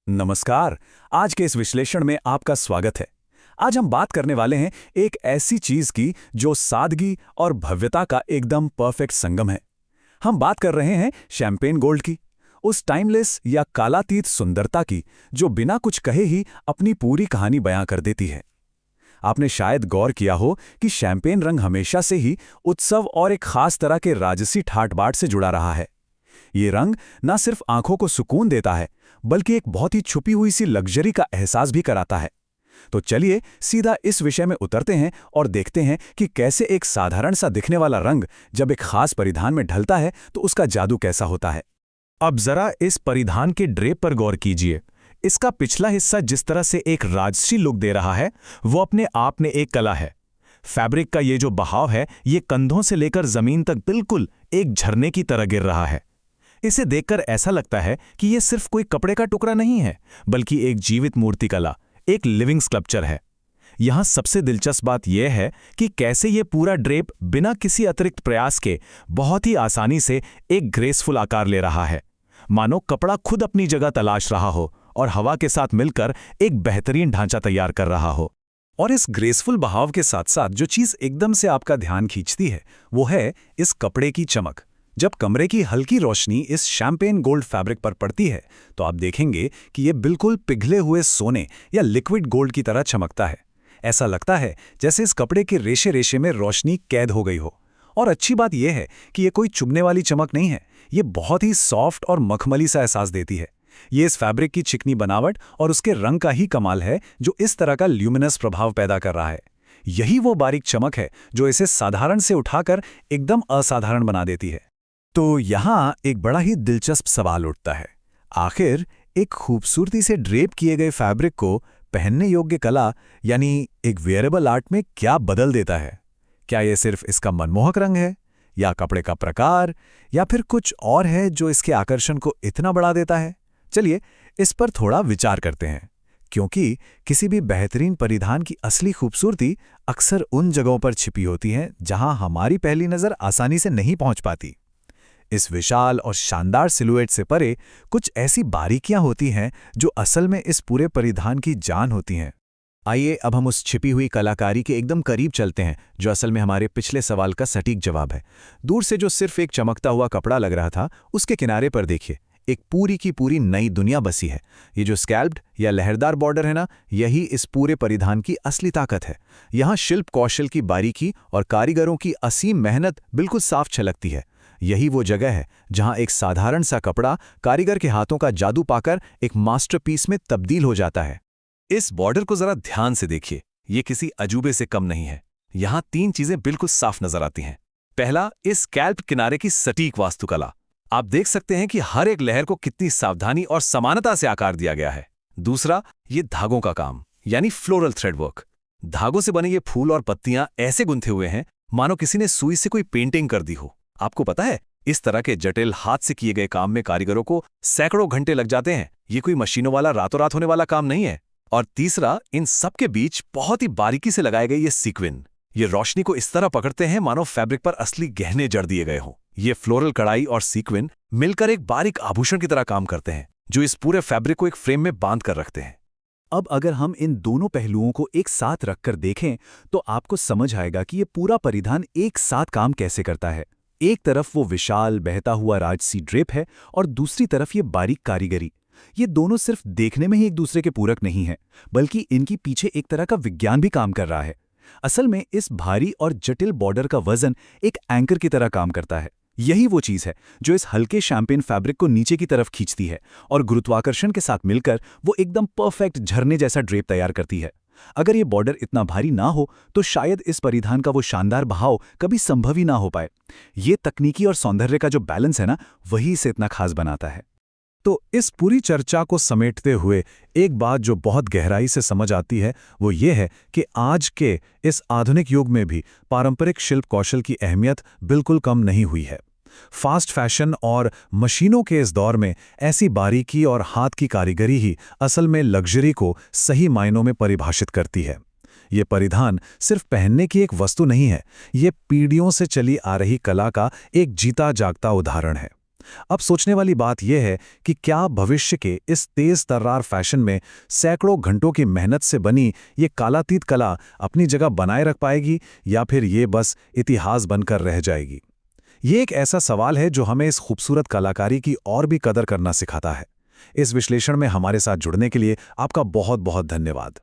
नमस्कार। आज के इस विश्लेषण में आपका स्वागत है। आज हम बात करने वाले हैं एक ऐसी चीज की जो सादगी और भव्यता का एकदम परफेक्ट संगम है। हम बात कर रहे हैं शैंपेन गोल्ड की, उस टाइमलेस या कालातीत सुंदरता की जो बिना कुछ कहे ही अपनी पूरी कहानी बयां कर देती है। आपने शायद गौर किया हो कि शैंपेन रंग हमेशा से ही उत्सव और एक खास तरह के राजसी ठाट-बाट से जुड़ा रहा है। ये रंग न सिर्फ आंखों को सुकून देता है, बल्कि एक बहुत ही छुपी हुई सी लग्जरी का एहसास भी कराता है। तो चलिए सीधा इस विषय में उतरते हैं और देखते हैं कि कैसे एक साधारण सा दिखने वाला रंग जब एक खास परिधान में ढलता है तो उसका जादू कैसा होता है। अब जरा इस परिधान के ड्रेप पर गौर कीजिए। इसका पिछला हिस्सा जिस तरह से एक राजसी लुक दे रहा है, वो अपने आप में एक कला है। फैब्रिक का ये जो बहाव है, ये कंधों से लेकर जमीन तक बिल्कुल एक झरने की तरह गिर रहा है। इसे देखकर ऐसा लगता है कि ये सिर्फ कोई कपड़े का टुकड़ा नहीं है, बल्कि एक जीवित मूर्तिकला, एक लिविंग स्कल्पचर है। यहां सबसे दिलचस्प बात यह है कि कैसे ये पूरा ड्रेप बिना किसी अतिरिक्त प्रयास के बहुत ही आसानी से एक ग्रेसफुल आकार ले रहा है, मानो कपड़ा खुद अपनी जगह तलाश रहा हो और हवा के साथ मिलकर एक बेहतरीन ढांचा तैयार कर रहा हो। और इस ग्रेसफुल बहाव के साथ साथ जो चीज एकदम से आपका ध्यान खींचती है वो है इस कपड़े की चमक। जब कमरे की हल्की रोशनी इस शैंपेन गोल्ड फैब्रिक पर पड़ती है तो आप देखेंगे कि ये बिल्कुल पिघले हुए सोने या लिक्विड गोल्ड की तरह चमकता है। ऐसा लगता है जैसे इस कपड़े के रेशे रेशे में रोशनी कैद हो गई हो। और अच्छी बात यह है कि ये कोई चुभने वाली चमक नहीं है, ये बहुत ही सॉफ्ट और मखमली सा एहसास देती है। ये इस फैब्रिक की चिकनी बनावट और उसके रंग का ही कमाल है जो इस तरह का ल्यूमिनस प्रभाव पैदा कर रहा है। यही वो बारीक चमक है जो इसे साधारण से उठाकर एकदम असाधारण बना देती है। तो यहाँ एक बड़ा ही दिलचस्प सवाल उठता है, आखिर एक खूबसूरती से ड्रेप किए गए फैब्रिक को पहनने योग्य कला यानी एक वेयरेबल आर्ट में क्या बदल देता है? क्या ये सिर्फ इसका मनमोहक रंग है, या कपड़े का प्रकार, या फिर कुछ और है जो इसके आकर्षण को इतना बढ़ा देता है? चलिए इस पर थोड़ा विचार करते हैं, क्योंकि किसी भी बेहतरीन परिधान की असली खूबसूरती अक्सर उन जगहों पर छिपी होती है जहां हमारी पहली नज़र आसानी से नहीं पहुंच पाती। इस विशाल और शानदार सिलुएट से परे कुछ ऐसी बारीकियां होती हैं जो असल में इस पूरे परिधान की जान होती हैं। आइए अब हम उस छिपी हुई कलाकारी के एकदम करीब चलते हैं, जो असल में हमारे पिछले सवाल का सटीक जवाब है। दूर से जो सिर्फ एक चमकता हुआ कपड़ा लग रहा था, उसके किनारे पर देखिए, एक पूरी की पूरी नई दुनिया बसी है। ये जो स्कैल्प्ड या लहरदार बॉर्डर है ना, यही इस पूरे परिधान की असली ताकत है। यहाँ शिल्प कौशल की बारीकी और कारीगरों की असीम मेहनत बिल्कुल साफ छलकती है। यही वो जगह है जहां एक साधारण सा कपड़ा कारीगर के हाथों का जादू पाकर एक मास्टरपीस में तब्दील हो जाता है। इस बॉर्डर को जरा ध्यान से देखिए, ये किसी अजूबे से कम नहीं है। यहां तीन चीजें बिल्कुल साफ नजर आती हैं। पहला, इस स्कैल्प किनारे की सटीक वास्तुकला। आप देख सकते हैं कि हर एक लहर को कितनी सावधानी और समानता से आकार दिया गया है। दूसरा, ये धागों का काम, यानी फ्लोरल थ्रेड वर्क। धागों से बने ये फूल और पत्तियां ऐसे गुंथे हुए हैं मानो किसी ने सुई से कोई पेंटिंग कर दी हो। आपको पता है, इस तरह के जटिल हाथ से किए गए काम में कारीगरों को सैकड़ों घंटे लग जाते हैं। ये कोई मशीनों वाला रातों रात होने वाला काम नहीं है। और तीसरा, इन सब के बीच बहुत ही बारीकी से लगाए गए ये सीक्वेंस, ये रोशनी को इस तरह पकड़ते हैं मानो फैब्रिक पर असली गहने जड़ दिए गए हों। ये फ्लोरल कढ़ाई और सीक्वेंस मिलकर एक बारीक आभूषण की तरह काम करते हैं, जो इस पूरे फैब्रिक को एक फ्रेम में बांध कर रखते हैं। अब अगर हम इन दोनों पहलुओं को एक साथ रखकर देखें तो आपको समझ आएगा कि ये पूरा परिधान एक साथ काम कैसे करता है। एक तरफ वो विशाल बहता हुआ राजसी ड्रेप है और दूसरी तरफ ये बारीक कारीगरी। ये दोनों सिर्फ देखने में ही एक दूसरे के पूरक नहीं हैं, बल्कि इनकी पीछे एक तरह का विज्ञान भी काम कर रहा है। असल में इस भारी और जटिल बॉर्डर का वजन एक एंकर की तरह काम करता है। यही वो चीज है जो इस हल्के शैंपेन फैब्रिक को नीचे की तरफ खींचती है और गुरुत्वाकर्षण के साथ मिलकर वो एकदम परफेक्ट झरने जैसा ड्रेप तैयार करती है। अगर ये बॉर्डर इतना भारी ना हो तो शायद इस परिधान का वो शानदार बहाव कभी संभव ही ना हो पाए। ये तकनीकी और सौंदर्य का जो बैलेंस है ना, वही इसे इतना खास बनाता है। तो इस पूरी चर्चा को समेटते हुए एक बात जो बहुत गहराई से समझ आती है वो ये है कि आज के इस आधुनिक युग में भी पारंपरिक शिल्प कौशल की अहमियत बिल्कुल कम नहीं हुई है। फास्ट फैशन और मशीनों के इस दौर में ऐसी बारीकी और हाथ की कारीगरी ही असल में लग्जरी को सही मायनों में परिभाषित करती है। ये परिधान सिर्फ पहनने की एक वस्तु नहीं है, ये पीढ़ियों से चली आ रही कला का एक जीता जागता उदाहरण है। अब सोचने वाली बात यह है कि क्या भविष्य के इस तेज तर्रार फैशन में सैकड़ों घंटों की मेहनत से बनी ये कालातीत कला अपनी जगह बनाए रख पाएगी, या फिर ये बस इतिहास बनकर रह जाएगी? ये एक ऐसा सवाल है जो हमें इस खूबसूरत कलाकारी की और भी कदर करना सिखाता है। इस विश्लेषण में हमारे साथ जुड़ने के लिए आपका बहुत बहुत धन्यवाद।